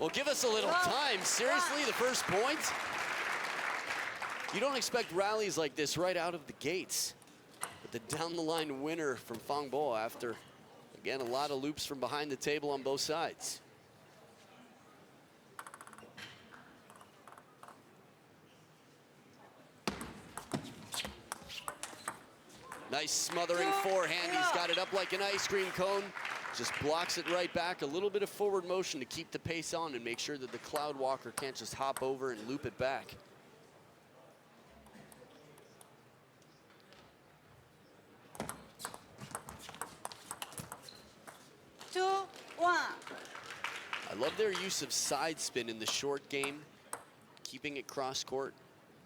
Well, give us a little time. Seriously, the first point? You don't expect rallies like this right out of the gates. But the down-the-line winner from Fang after, again, a lot of loops from behind the table on both sides. Nice smothering forehand. He's got it up like an ice cream cone. Just blocks it right back. A little bit of forward motion to keep the pace on and make sure that the Cloud Walker can't just hop over and loop it back. I love their use of side spin in the short game, keeping it cross court.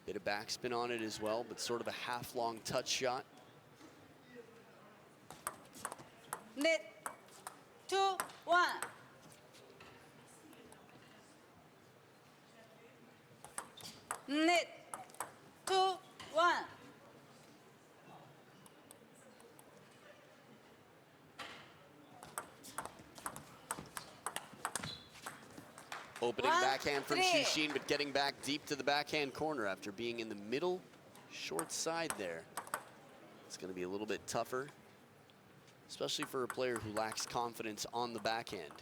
Bit of backspin on it as well, but sort of a half-long touch shot. Net 2-1. Net 2-1. Opening backhand from Shushin, but getting back deep to the backhand corner after being in the middle short side there. It's going to be a little bit tougher, especially for a player who lacks confidence on the backhand.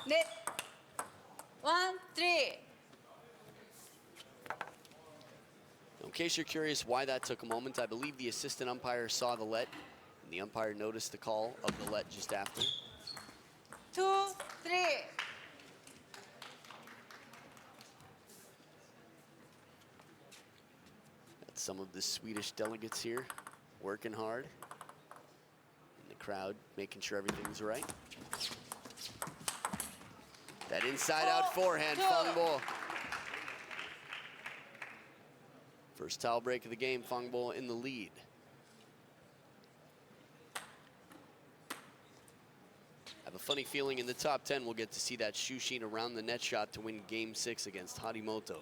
Net 1-3. In case you're curious why that took a moment, I believe the assistant umpire saw the let, and the umpire noticed the call of the let just after. 2-3. That's some of the Swedish delegates here working hard. And the crowd making sure everything's right. That inside-out forehand, Fang. First towel break of the game, Fang in the lead. I have a funny feeling in the top 10 we'll get to see that Shushin around the net shot to win Game 6 against Harimoto.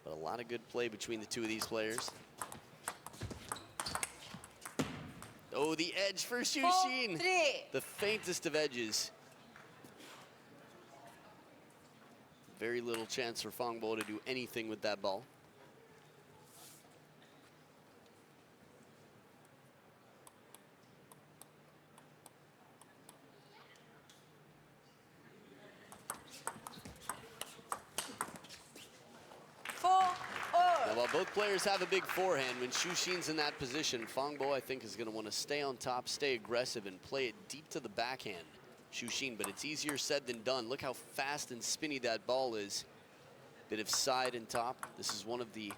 But a lot of good play between the two of these players. Oh, the edge for Shushin. The faintest of edges. Very little chance for Fang to do anything with that ball. Now, while both players have a big forehand, when Shushin's in that position, Fang I think is going to want to stay on top, stay aggressive, and play it deep to the backhand, Shushin. But it's easier said than done. Look how fast and spinny that ball is. Bit of side and top. This is one of the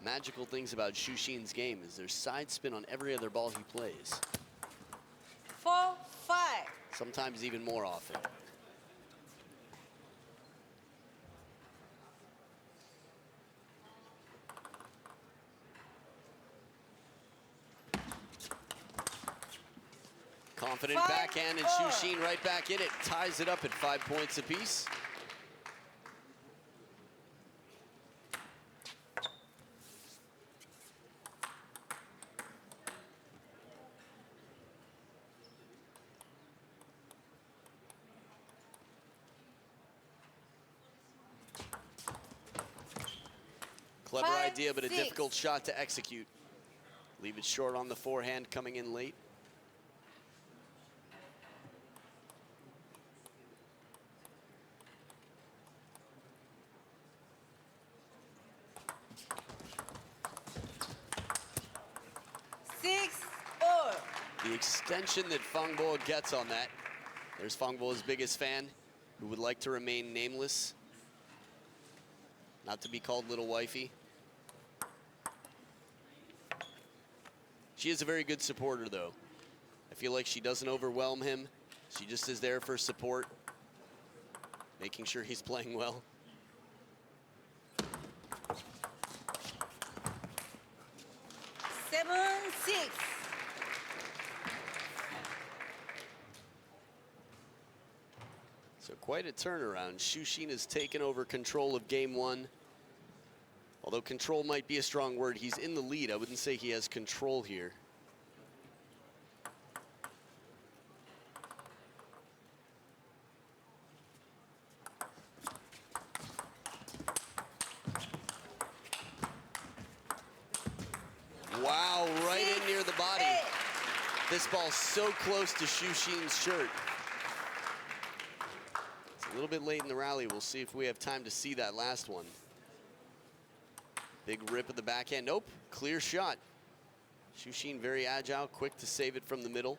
magical things about Shushin's game, is there's side spin on every other ball he plays. 4-5. Sometimes even more often. Confident backhand, and Shushin right back in it. Ties it up at 5 points apiece. Clever idea, but a difficult shot to execute. Leave it short on the forehand, coming in late. The extension that Fang gets on that. There's Fang's biggest fan, who would like to remain nameless. Not to be called Little Wifey. She is a very good supporter, though. I feel like she doesn't overwhelm him. She just is there for support, making sure he's playing well. Seven, 6. So quite a turnaround. Shushin has taken over control of game 1. Although control might be a strong word, he's in the lead. I wouldn't say he has control here. Oh, right in near the body. This ball's so close to Xu Xin's shirt. It's a little bit late in the rally. We'll see if we have time to see that last one. Big rip of the backhand. Nope, clear shot. Xu Xin very agile, quick to save it from the middle.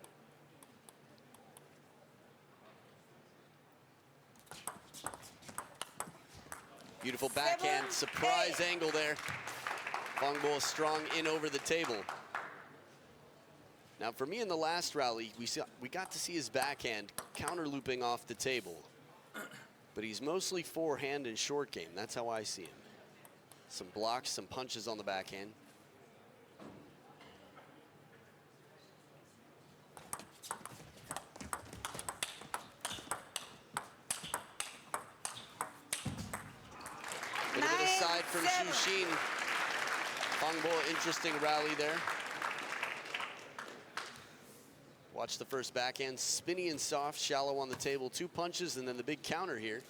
Beautiful backhand, surprise angle there. Fang Bo strong in over the table. Now for me in the last rally, we got to see his backhand counter looping off the table. But he's mostly forehand and short game. That's how I see him. Some blocks, some punches on the backhand. Bit of an aside from Xu Xin. Fang Bo, interesting rally there. Watch the first backhand, spinny and soft, shallow on the table, 2 punches, and then the big counter here.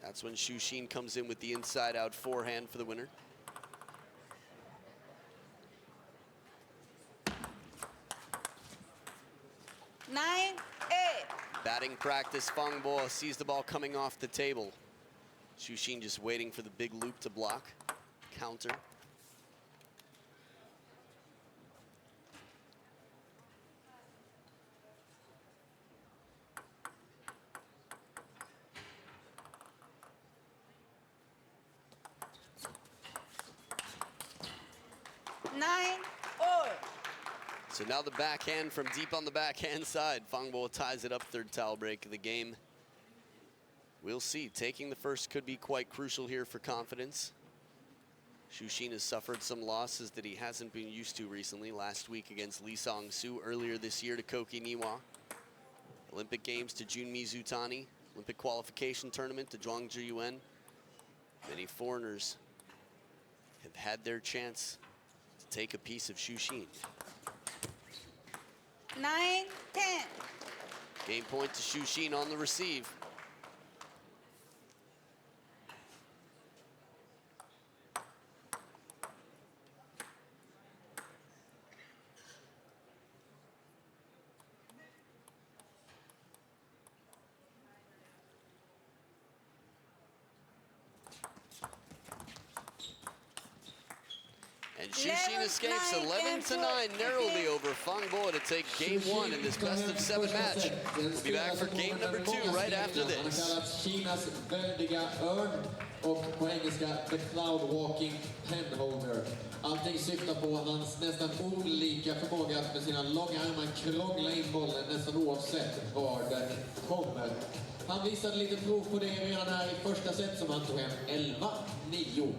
That's when Xu Xin comes in with the inside-out forehand for the winner. Nine, 8. Batting practice, Fang Bo sees the ball coming off the table. Xu Xin just waiting for the big loop to block, counter. Nine, all. So now the backhand from deep on the backhand side. Fang Bo ties it up, third towel break of the game. We'll see. Taking the first could be quite crucial here for confidence. Xu Xin has suffered some losses that he hasn't been used to recently. Last week against Lee Song-soo, earlier this year to Koki Niwa. Olympic Games to Junmi Zutani. Olympic qualification tournament to Zhuang Zhiyuan. Many foreigners have had their chance to take a piece of Xu Xin. 9, 10. Game point to Xu Xin on the receive. And Xu Xin escapes 11-9 narrowly over Fang Bo to take game 1 in this best-of-7 match. We'll be back for game number 2 right after this. Kinas väldiga örn och på engelska the cloud walking penholder. Allting syftar på hans nästan olika förmåga att med sina långa armar krångla in bollen nästan oavsett var den kommer. Han visade lite prov på det redan här i första set som han tog hem 11-9.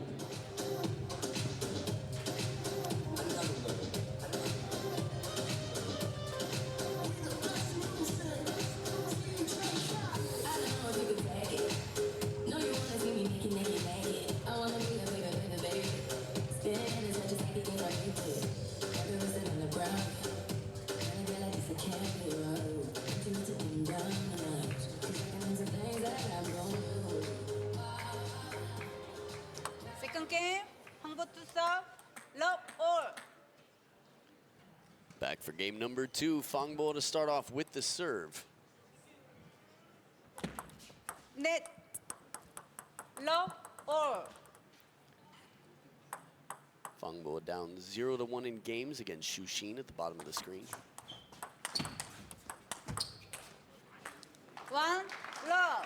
Second game, Fang Bo to serve, love all. Back for game number 2. Fang Bo to start off with the serve. Net, love all. Fang Bo down 0-1 in games against Xu Xin at the bottom of the screen. 1, love.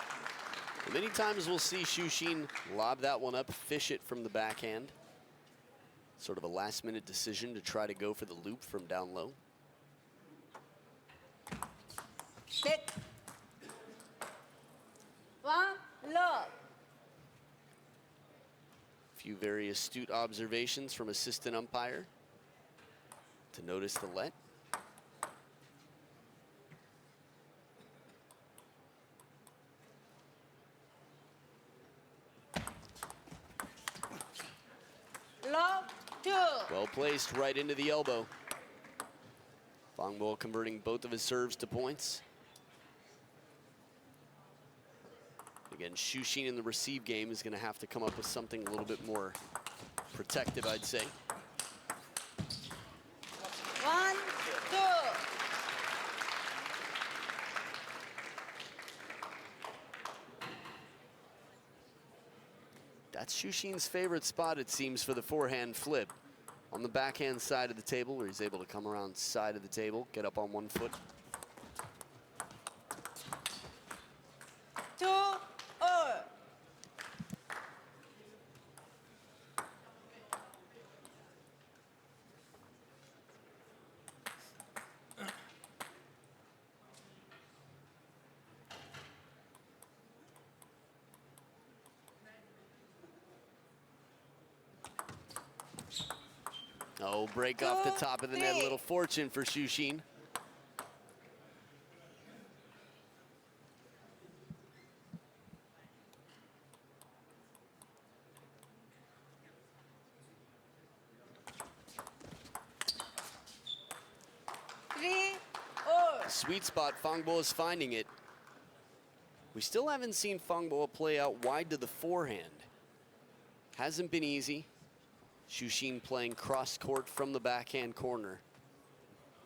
And many times we'll see Xu Xin lob that one up, fish it from the backhand. Sort of a last-minute decision to try to go for the loop from down low. Net. 1, love. A few very astute observations from assistant umpire to notice the let. Love 2. Well placed right into the elbow. Fang Bo converting both of his serves to points. Again, Xu Xin in the receive game is going to have to come up with something a little bit more protective, I'd say. That's Shushin's favorite spot, it seems, for the forehand flip. On the backhand side of the table, where he's able to come around side of the table, get up on one foot. 2-all. Oh, break off the top of the net, little fortune for Shushin. Sweet spot, Fang is finding it. We still haven't seen Fang play out wide to the forehand. Hasn't been easy. Shushin playing cross court from the backhand corner.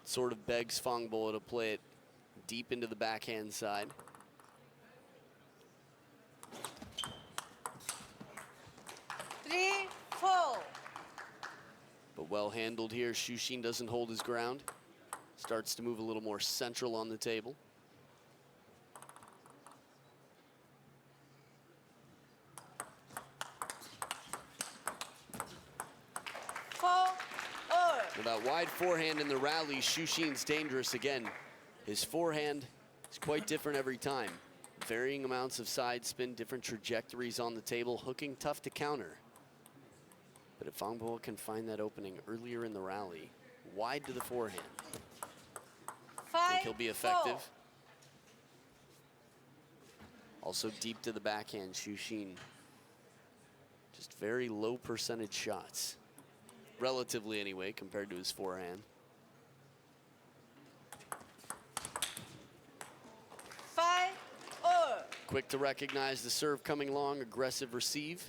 Sort of begs Fang to play it deep into the backhand side. But well handled here. Shushin doesn't hold his ground. Starts to move a little more central on the table. With that wide forehand in the rally, Shushin's dangerous again. His forehand is quite different every time. Varying amounts of side spin, different trajectories on the table, hooking tough to counter. But if Fang can find that opening earlier in the rally, wide to the forehand, I think he'll be effective. Also deep to the backhand, Shushin. Just very low percentage shots. Relatively anyway, compared to his forehand. 5-all. Quick to recognize the serve coming long, aggressive receive.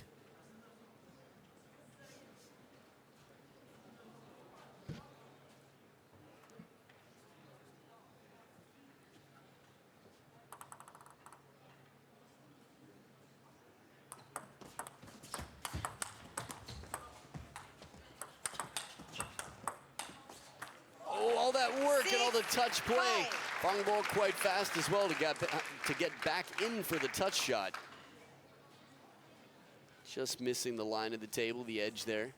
All that work and all the touch play. Fang quite fast as well to get back in for the touch shot. Just missing the line of the table, the edge there.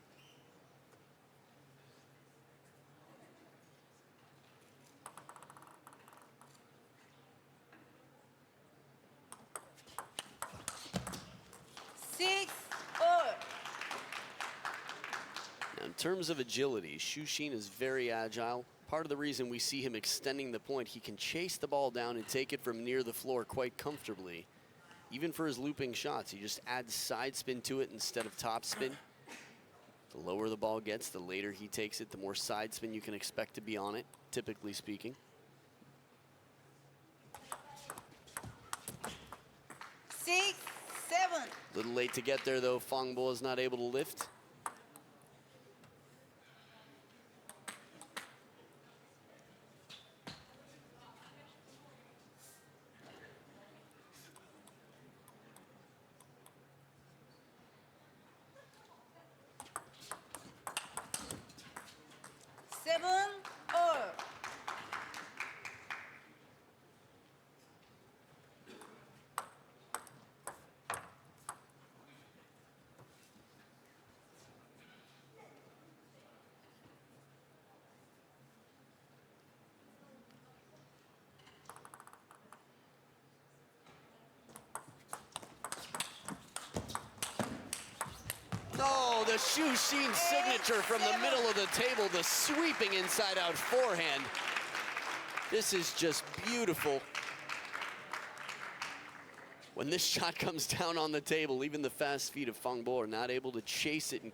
Now, in terms of agility, Shushin is very agile. Part of the reason we see him extending the point, he can chase the ball down and take it from near the floor quite comfortably. Even for his looping shots, he just adds side spin to it instead of top spin. The lower the ball gets, the later he takes it, the more side spin you can expect to be on it, typically speaking. 6-7. A little late to get there though, Fang is not able to lift. Oh, the Shushin signature from the middle of the table, the sweeping inside-out forehand. This is just beautiful. When this shot comes down on the table, even the fast feet of Fang are not able to chase it and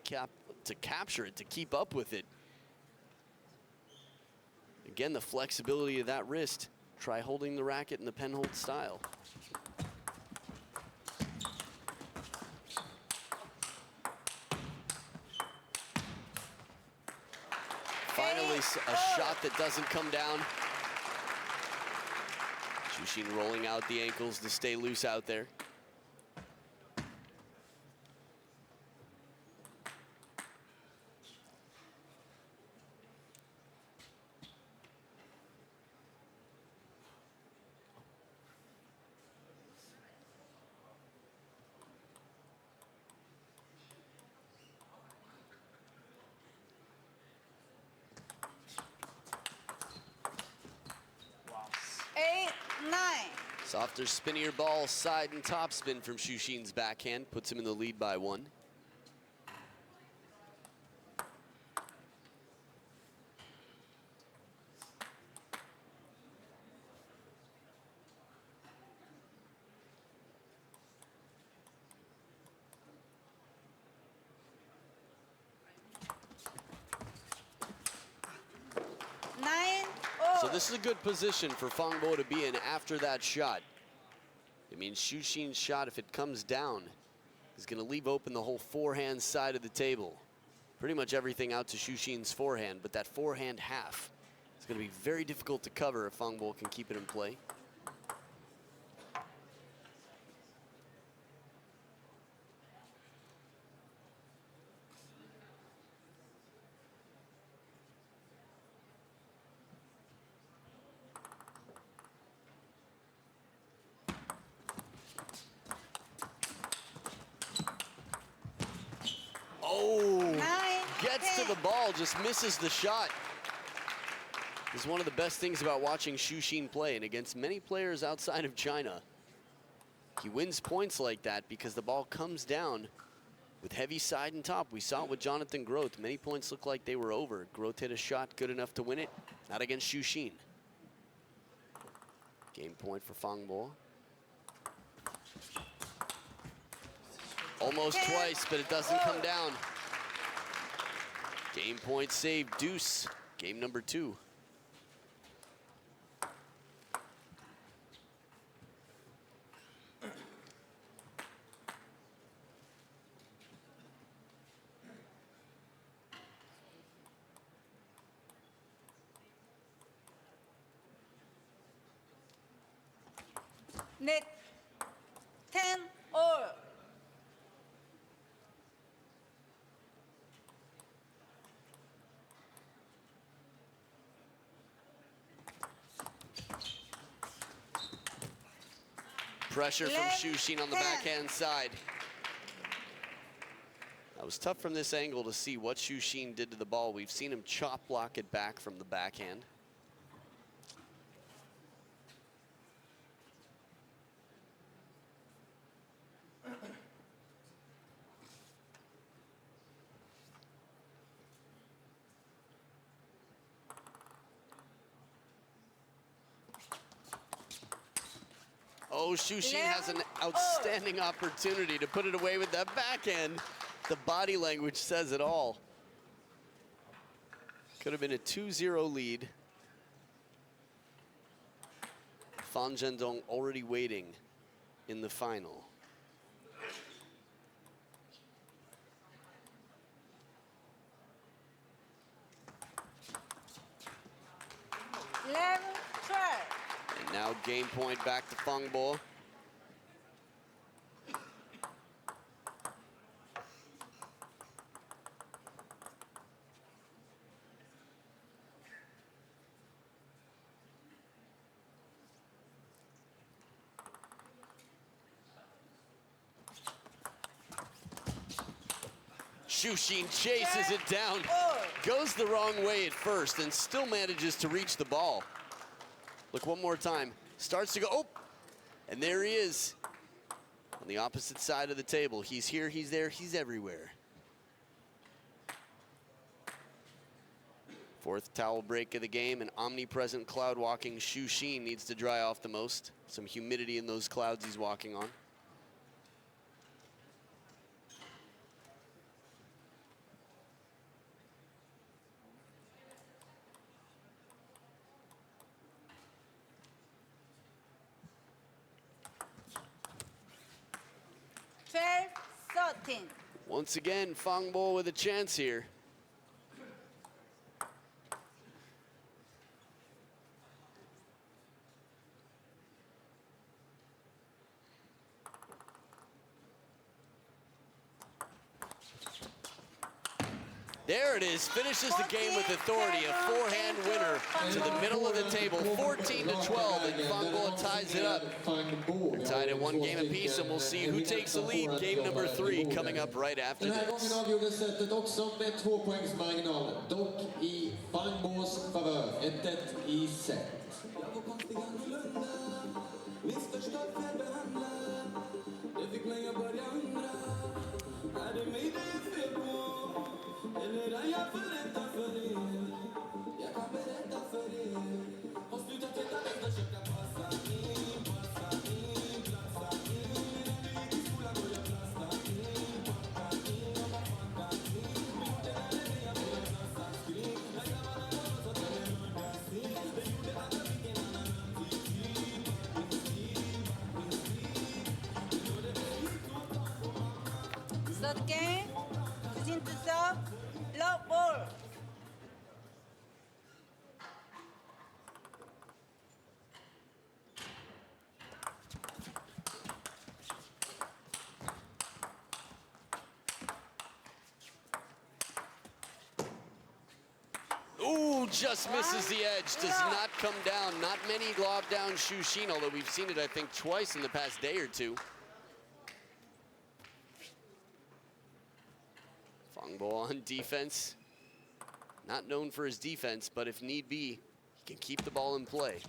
capture it, to keep up with it. Again, the flexibility of that wrist. Try holding the racket in the penhold style. Finally, a shot that doesn't come down. Shushin rolling out the ankles to stay loose out there. Softer, spinnier ball, side and top spin from Xu Xin's backhand, puts him in the lead by 1. So this is a good position for Fang Bo to be in after that shot. It means Xu Xin's shot, if it comes down, is going to leave open the whole forehand side of the table. Pretty much everything out to Xu Xin's forehand, but that forehand half is going to be very difficult to cover if Fang Bo can keep it in play. Gets to the ball, just misses the shot. This is one of the best things about watching Xu Xin play, and against many players outside of China, he wins points like that because the ball comes down with heavy side and top. We saw it with Jonathan Groth. Many points looked like they were over. Groth hit a shot good enough to win it, not against Xu Xin. Game point for Fang Bo. Almost twice, but it doesn't come down. Game point save, deuce. Game number 2. Net 10-all. Pressure from Xu Xin on the backhand side. That was tough from this angle to see what Xu Xin did to the ball. We've seen him chop block it back from the backhand. Oh, Xu Xin has an outstanding opportunity to put it away with that backhand. The body language says it all. Could have been a 2-0 lead. Fan Zhendong already waiting in the final. And now game point back to Fang Bo. Xu Xin chases it down, goes the wrong way at first, and still manages to reach the ball. Look one more time, starts to go, oh, and there he is on the opposite side of the table. He's here, he's there, he's everywhere. Fourth towel break of the game, and omnipresent cloud walking Xu Xin needs to dry off the most. Some humidity in those clouds he's walking on. Once again, Fang Bo with a chance here. There it is, finishes the game with authority, a forehand winner to the middle of the table, 14-12, and Fang Bo ties it up. They're tied at 1 game apiece, and we'll see who takes the lead. Game number 3 coming up right after Den här this. gången avgjordes sättet också med 2 poängs marginal, dock i Fang Bos favör, 1-1 i set. Third game, Sujin to serve, love ball. Ooh, just misses the edge, does not come down. Not many lob down Shushin, although we've seen it, I think, twice in the past day or two. Fangbo on defense. Not known for his defense, but if need be, he can keep the ball in play.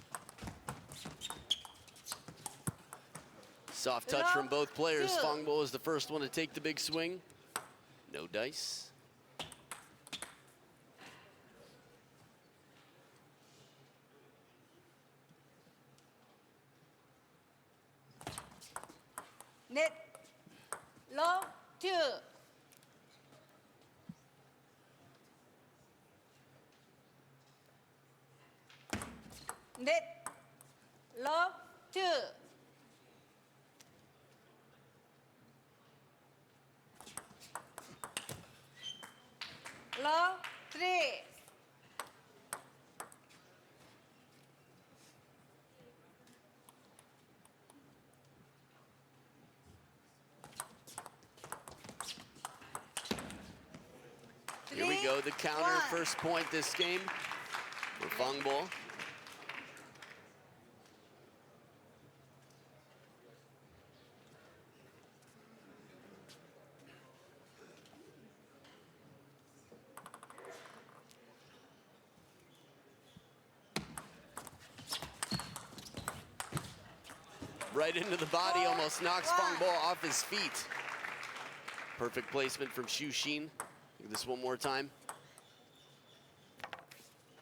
Soft touch from both players. Fangbo is the first one to take the big swing. No dice. Net, love, 2. Net, love, 2. Love, 3. Here we go, the counter, first point this game for Fangbo. Right into the body, almost knocks Fangbo off his feet. Perfect placement from Shushin. Look at this one more time.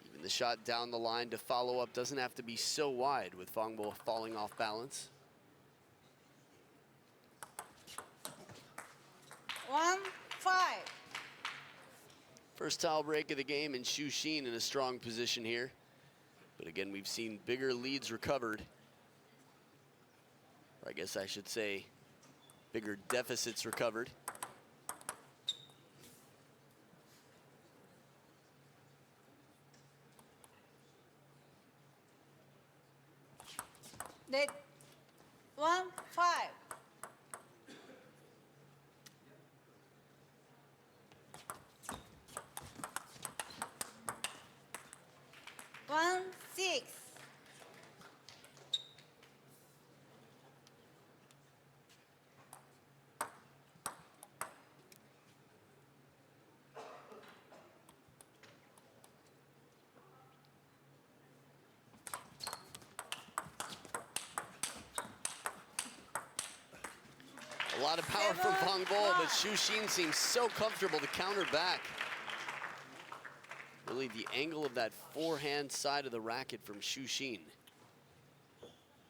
Even the shot down the line to follow up doesn't have to be so wide with Fangbo falling off balance. 1-5. First towel break of the game, and Shushin in a strong position here. But again, we've seen bigger leads recovered. Or I guess I should say bigger deficits recovered. Net, 1-5. One, 6. A lot of power from Fangbo, but Shushin seems so comfortable to counter back. Really the angle of that forehand side of the racket from Shushin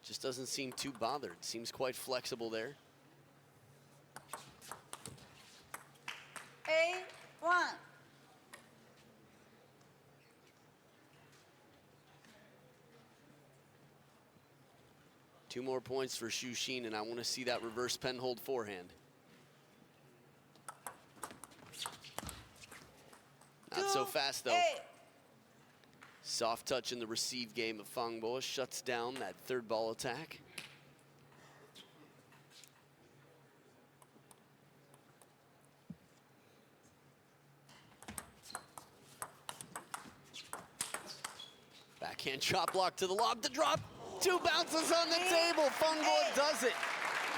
just doesn't seem too bothered. Seems quite flexible there. 8-1. Two more points for Shushin, and I want to see that reverse penhold forehand. Not so fast, though. 8. Soft touch in the receive game of Fangbo shuts down that third ball attack. Backhand chop block to the lob, the drop. Two bounces on the table. Fangbo does it.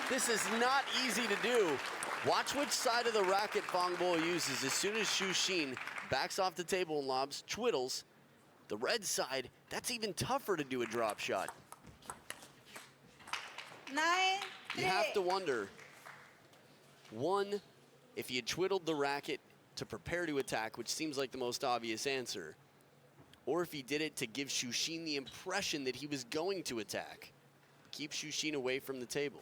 This is not easy to do. Watch which side of the racket Fangbo uses. As soon as Shushin backs off the table and lobs, twiddles, the red side, that's even tougher to do a drop shot. 9-3. You have to wonder, one, if he had twiddled the racket to prepare to attack, which seems like the most obvious answer, or if he did it to give Shushin the impression that he was going to attack. Keep Shushin away from the table.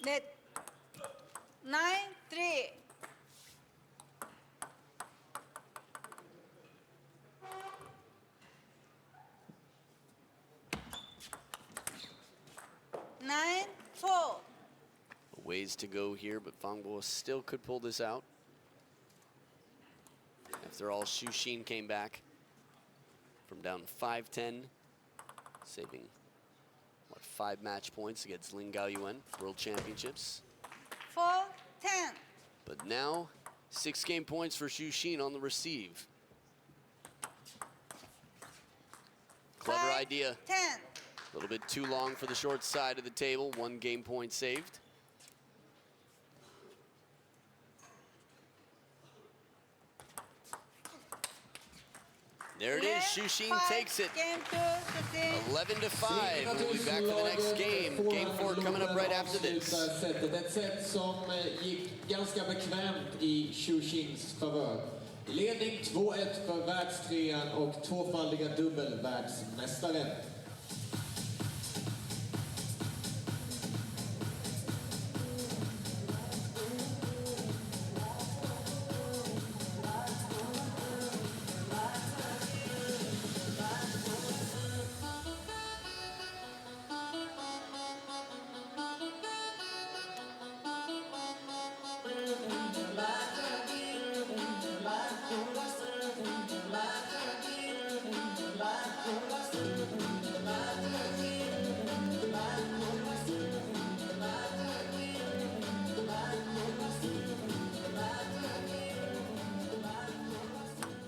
Net, 9-3. Ways to go here, but Fang Bo still could pull this out. After all, Xu Xin came back from down 5-10, saving, what, 5 match points against Lin Gaoyuan, World Championships. 4-10. But now, 6 game points for Xu Xin on the receive. Clever idea. 10. A little bit too long for the short side of the table. 1 game point saved. There it is. Xu Xin takes it. Game 2, 11-5. We'll be back for the next game. Game 4 coming up right after this. Ett sätt som gick ganska bekvämt i Xu Xins favör. Ledning 2-1 för världstrean och tvåfaldiga dubbelvärldsmästaren.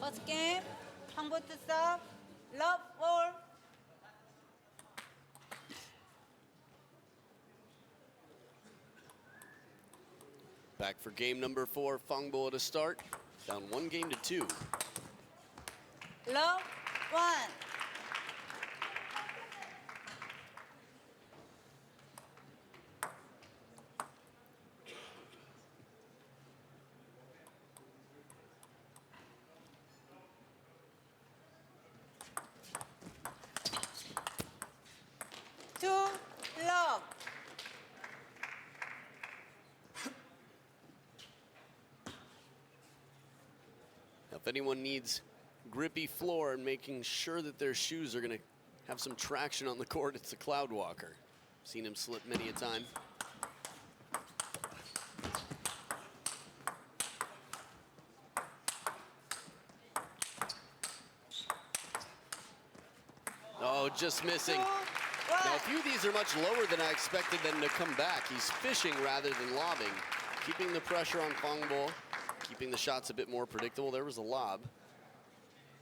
First game, Fang Bo to serve, love all. Back for game number 4. Fang Bo to start. Down 1 game to 2. Love 1. Love. Now, if anyone needs grippy floor and making sure that their shoes are going to have some traction on the court, it's a Cloud Walker. Seen him slip many a time. Oh, just missing. Now, a few of these are much lower than I expected them to come back. He's fishing rather than lobbing, keeping the pressure on Fang Bo, keeping the shots a bit more predictable. There was a lob.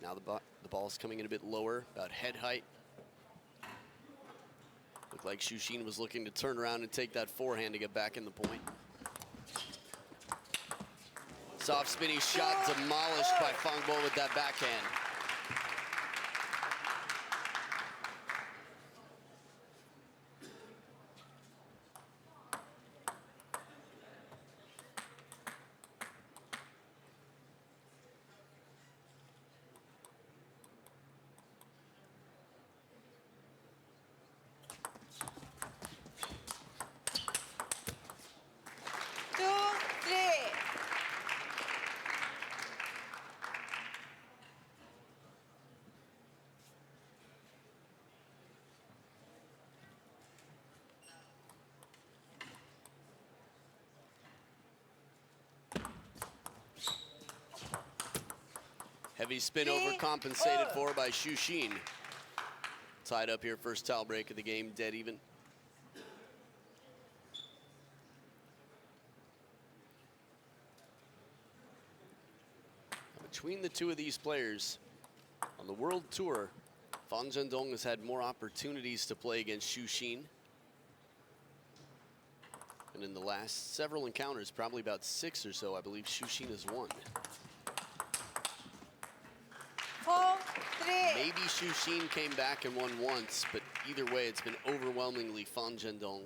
Now the ball's coming in a bit lower, about head height. Looked like Xu Xin was looking to turn around and take that forehand to get back in the point. Soft spinning shot demolished by Fang Bo with that backhand. Heavy spin overcompensated for by Xu Xin. Tied up here, first towel break of the game, dead even. Between the two of these players on the World Tour, Fang Zhendong has had more opportunities to play against Xu Xin. And in the last several encounters, probably about 6 or so, I believe Xu Xin has won. 4-3. Maybe Xu Xin came back and won once, but either way, it's been overwhelmingly Fang Zhendong.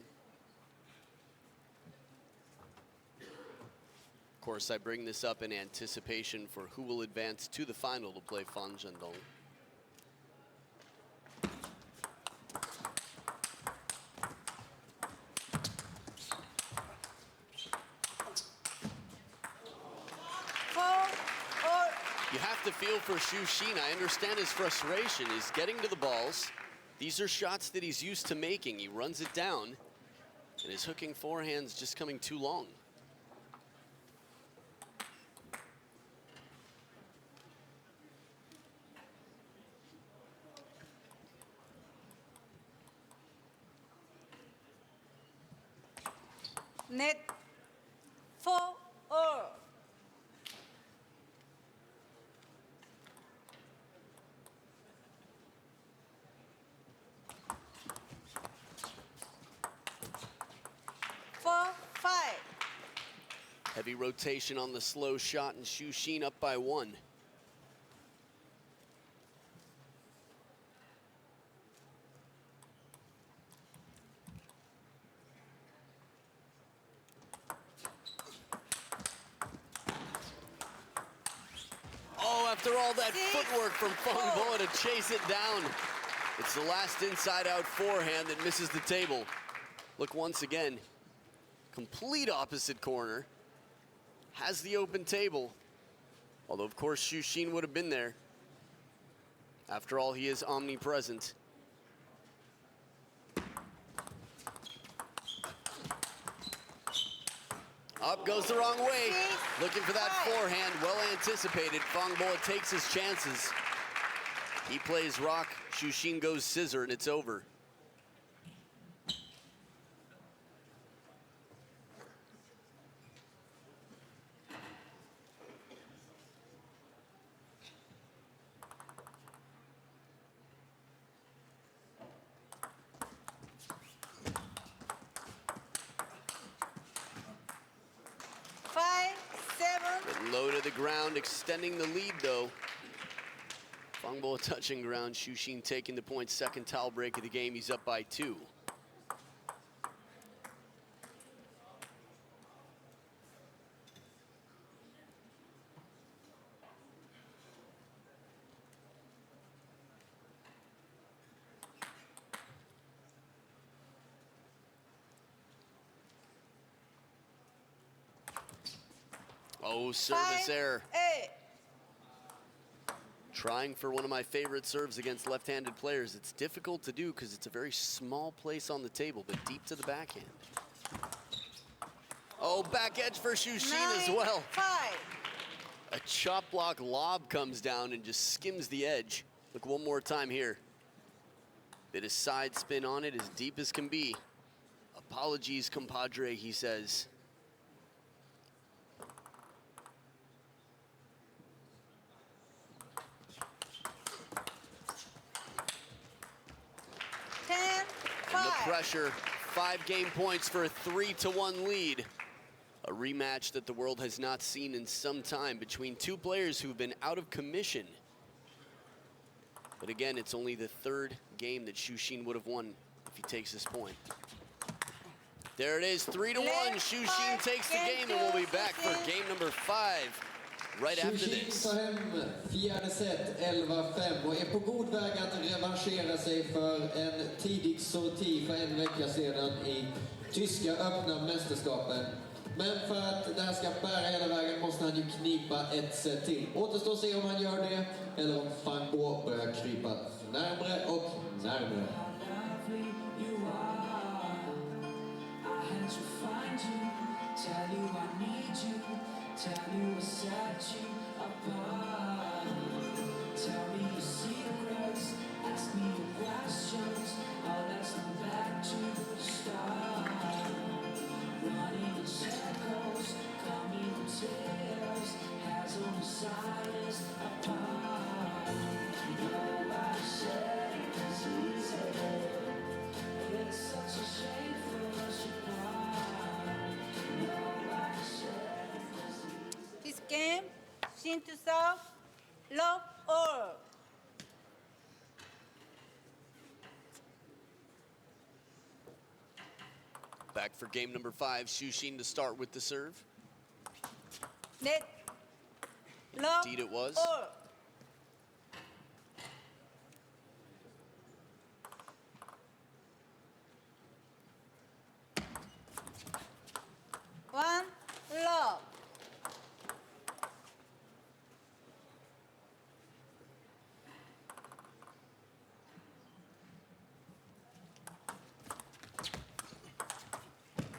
Of course, I bring this up in anticipation for who will advance to the final to play Fang Zhendong. You have to feel for Xu Xin. I understand his frustration. He's getting to the balls. These are shots that he's used to making. He runs it down. And his hooking forehand's just coming too long. Net 4-all. Four, 5. Heavy rotation on the slow shot, and Xu Xin up by 1. Oh, after all that footwork from Fang Bo to chase it down. It's the last inside-out forehand that misses the table. Look once again, complete opposite corner. Has the open table. Although, of course, Xu Xin would have been there. After all, he is omnipresent. Up goes the wrong way. Looking for that forehand, well anticipated. Fang Bo takes his chances. He plays rock, Xu Xin goes scissor, and it's over. Low to the ground, extending the lead though. Fang Bo touching ground, Xu Xin taking the point, second towel break of the game, he's up by 2. Oh, service error. Trying for one of my favorite serves against left-handed players. It's difficult to do because it's a very small place on the table, but deep to the backhand. Oh, back edge for Xu Xin as well. 5. A chop block lob comes down and just skims the edge. Look one more time here. Bit of side spin on it, as deep as can be. Apologies, compadre, he says. And the pressure, 5 game points for a 3-1 lead. A rematch that the world has not seen in some time between two players who've been out of commission. But again, it's only the 3rd game that Xu Xin would have won if he takes this point. There it is, 3-1. Xu Xin takes the game, and we'll be back for game number 5 right after this. Xu Xin tar hem 4:e set, 11-5, och är på god väg att revanschera sig för en tidig sorti för en vecka sedan i tyska öppna mästerskapen. Men för att det här ska bära hela vägen måste han ju knipa ett set till. Återstår att se om han gör det eller om Fang Bo börjar krypa närmare och närmare. This game, Xin to serve, love all. Back for game number 5, Xu Xin to start with the serve. Net, love Indeed it was. all. One, love.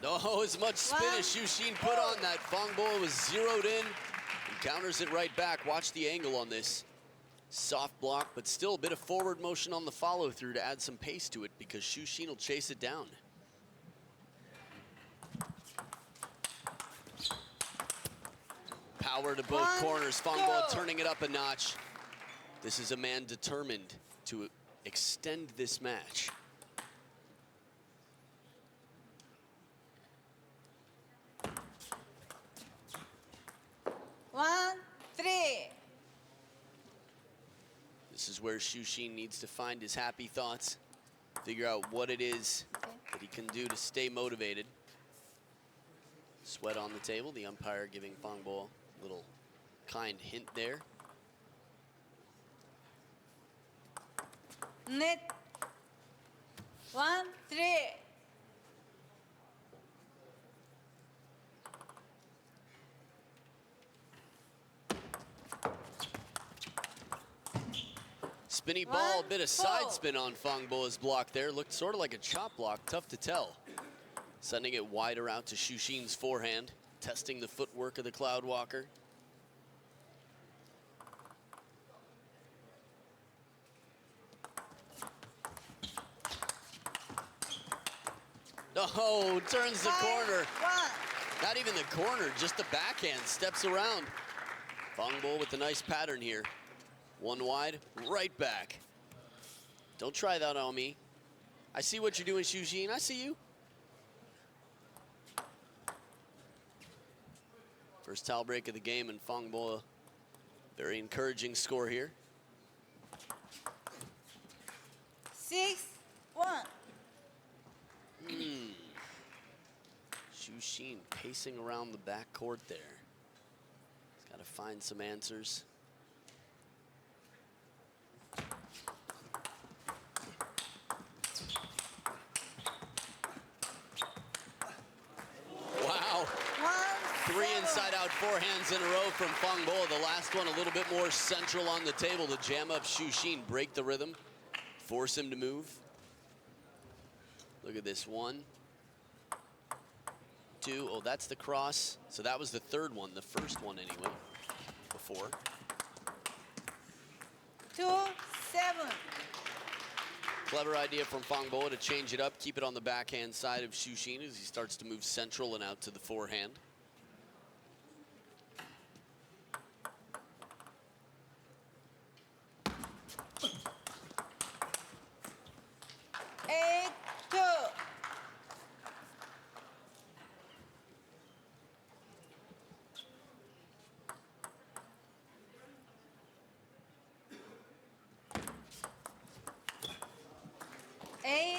Oh, as much spin as Shu put on that. Fang Bo was zeroed in and counters it right back. Watch the angle on this. Soft block, but still a bit of forward motion on the follow through to add some pace to it because Shu will chase it down. Power to both corners. Fang Bo turning it up a notch. This is a man determined to extend this match. One, three. This is where Shu needs to find his happy thoughts, figure out what it is that he can do to stay motivated. Sweat on the table, the umpire giving Fang Bo a little kind hint there. Net. 1, 3. Spinny ball, a bit of side spin on Fang Bo's block there. Looked sort of like a chop block, tough to tell. Sending it wider out to Shu forehand, testing the footwork of the Cloud Walker. Oh, turns the corner. Not even the corner, just the backhand, steps around. Fang Bo with a nice pattern here. One wide, right back. Don't try that on me. I see what you're doing, Shu I see you. First towel break of the game, and Fang Bo, very encouraging score here. 6, 1. Shu pacing around the back court there. He's got to find some answers. Wow. 3 inside-out forehands in a row from Fang Bo. The last one a little bit more central on the table to jam up Shu, break the rhythm, force him to move. Look at this, 1, 2. Oh, that's the cross. So that was the third one, the first one anyway, before. 2, 7. Clever idea from Fang Bo to change it up, keep it on the backhand side of Shu as he starts to move central and out to the forehand.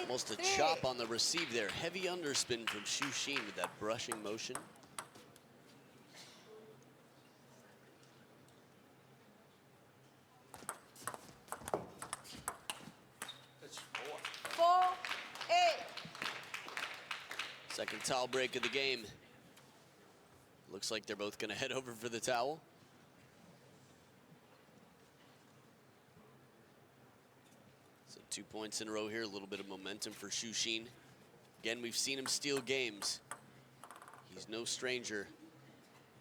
Almost a chop on the receive there. Heavy underspin from Shu with that brushing motion. That's 4, 8. Second towel break of the game. Looks like they're both going to head over for the towel. So 2 points in a row here, a little bit of momentum for Shu. Again, we've seen him steal games. He's no stranger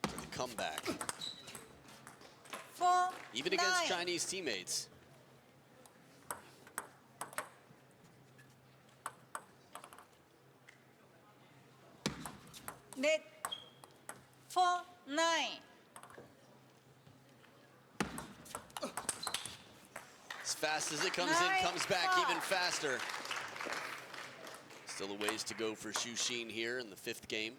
to the comeback. 4, even against Chinese teammates. Net. 4, 9. As fast as it comes in, comes back even faster. Still a ways to go for Shu here in the 5th game.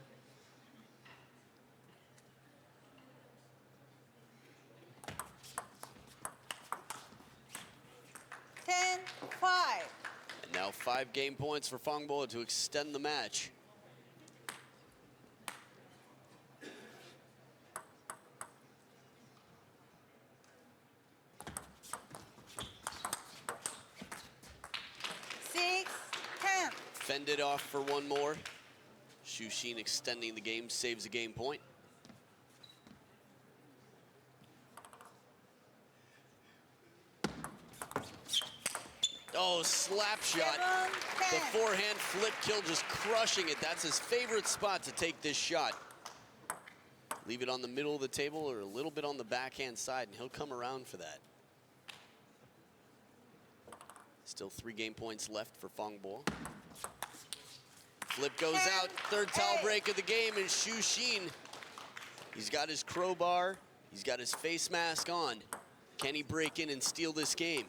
Ten, 5. And now 5 game points for Fang Bo to extend the match. Fended off for one more. Shu extending the game, saves a game point. Oh, Oh, slap shot. The forehand flip kill, just crushing it. That's his favorite spot to take this shot. Leave it on the middle of the table or a little bit on the backhand side, and he'll come around for that. Still 3 game points left for Fang Bo. Flip goes out, third towel break of the game, and Xu Xin, he's got his crowbar, he's got his face mask on. Can he break in and steal this game?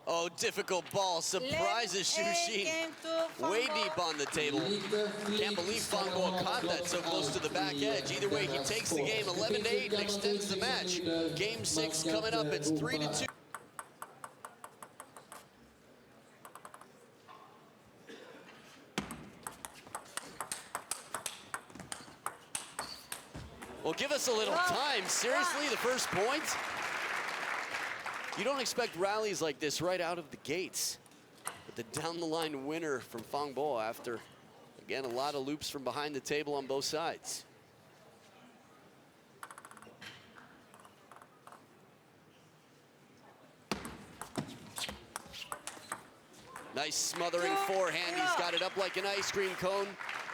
Oh, difficult ball. Surprises Xu Xin. Way deep on the table. Can't believe Fang Bo caught that so close to the back edge. Either way, he takes the game 11-8 and extends the match. Game 6 coming up. It's 3-2. Well, give us a little time. Seriously, the first point? You don't expect rallies like this right out of the gates. But the down-the-line winner from Fang Bo after, again, a lot of loops from behind the table on both sides. Nice smothering forehand. He's got it up like an ice cream cone.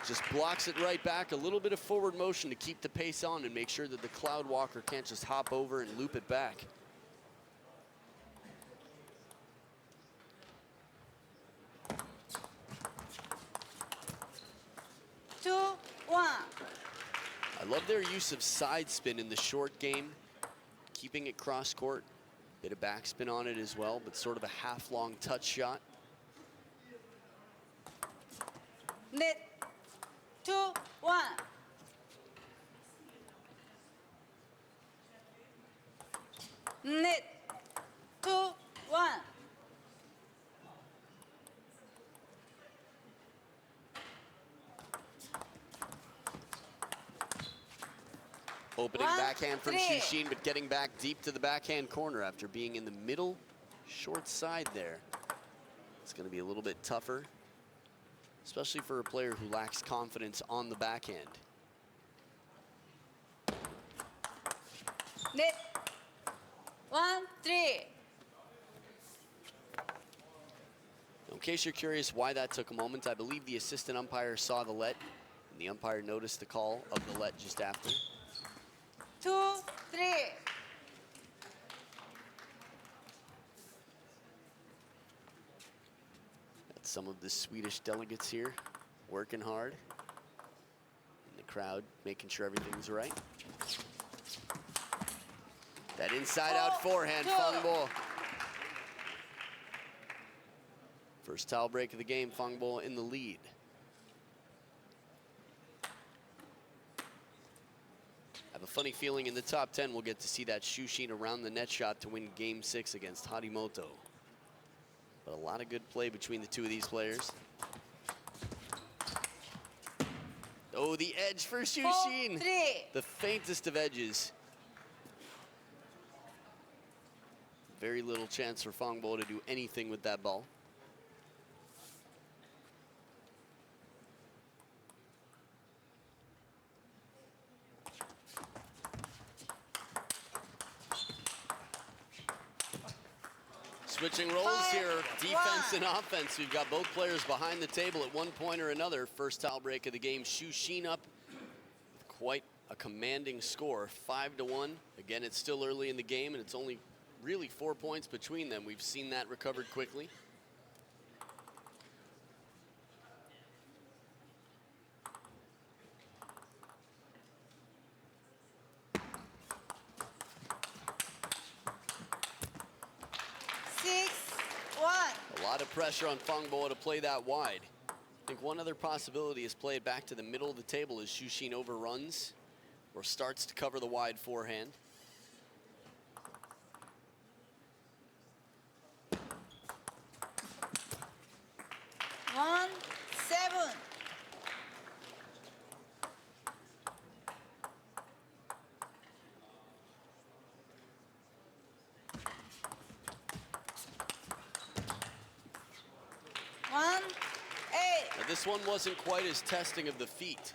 Just blocks it right back. A little bit of forward motion to keep the pace on and make sure that the Cloud Walker can't just hop over and loop it back. I love their use of side spin in the short game, keeping it cross court. Bit of backspin on it as well, but sort of a half-long touch shot. Net 2-1. Net 2-1. Opening backhand from Xu Xin, but getting back deep to the backhand corner after being in the middle, short side there. It's going to be a little bit tougher, especially for a player who lacks confidence on the backhand. Net 1-3. In case you're curious why that took a moment, I believe the assistant umpire saw the let, and the umpire noticed the call of the let just after. 2-3. That's some of the Swedish delegates here working hard. And the crowd making sure everything's right. That inside-out forehand, Fang Bo. First towel break of the game, Fang Bo in the lead. I have a funny feeling in the top 10 we'll get to see that Xu Xin around the net shot to win game 6 against Harimoto. But a lot of good play between the two of these players. Oh, the edge for Xu Xin. The faintest of edges. Very little chance for Fang Bo to do anything with that ball. Switching roles here, defense and offense. We've got both players behind the table at one point or another. First towel break of the game, Xu Xin up with quite a commanding score, 5-1. Again, it's still early in the game and it's only really 4 points between them. We've seen that recovered quickly. A lot of pressure on Fang Bo to play that wide. I think one other possibility is play it back to the middle of the table as Xu Xin overruns or starts to cover the wide forehand. this one wasn't quite as testing of the feet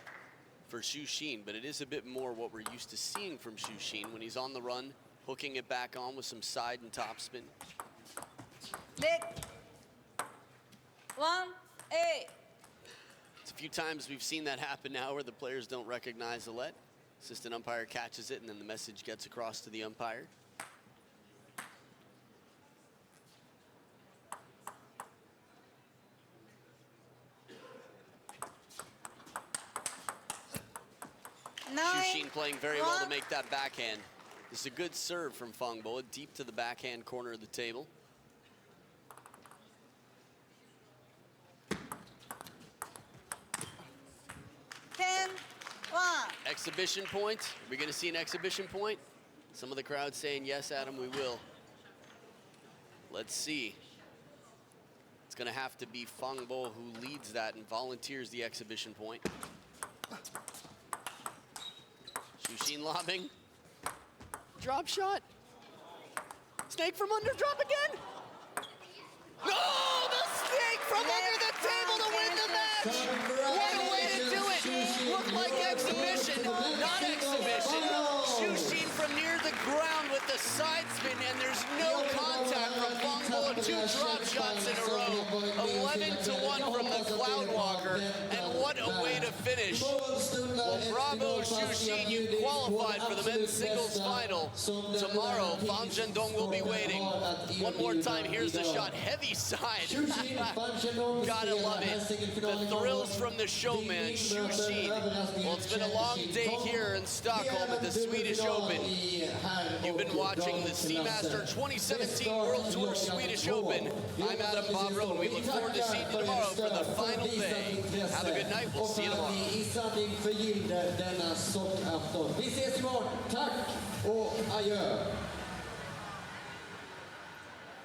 for Xu Xin, but it is a bit more what we're used to seeing from Xu Xin when he's on the run, hooking it back on with some side and top spin. Leg. 1, 8. It's a few times we've seen that happen now where the players don't recognize the let. Assistant umpire catches it, and then the message gets across to the umpire. Xu Xin playing very well to make that backhand. This is a good serve from Fang Bo, deep to the backhand corner of the table. Exhibition point. Are we going to see an exhibition point? Some of the crowd saying, yes, Adam, we will. Let's see. It's going to have to be Fang Bo who leads that and volunteers the exhibition point. Xu Xin lobbing. Drop shot. Snake from under, drop again. No, the snake from under the table to win the match. What a way to do it. Looked like exhibition, not exhibition. Xu Xin from near the ground with the side spin, and there's no contact from Fang Bo. 2 drop shots in a row. 11-1 from the Cloudwalker, and what a way to finish. Well, bravo, Xu Xin, you qualified for the men's singles final. Tomorrow, Fang Zhendong will be waiting. One more time, here's the shot, heavy side. Gotta love it. The thrills from the showman, Xu Xin. Well, it's been a long day here in Stockholm at the Swedish Open. You've been watching the Seamaster 2017 World Tour Swedish Open. I'm Adam Bobrow, and we look forward to seeing you tomorrow for the final day. Have a good night. We'll see you tomorrow. Vi ses imorgon. Tack och adjö.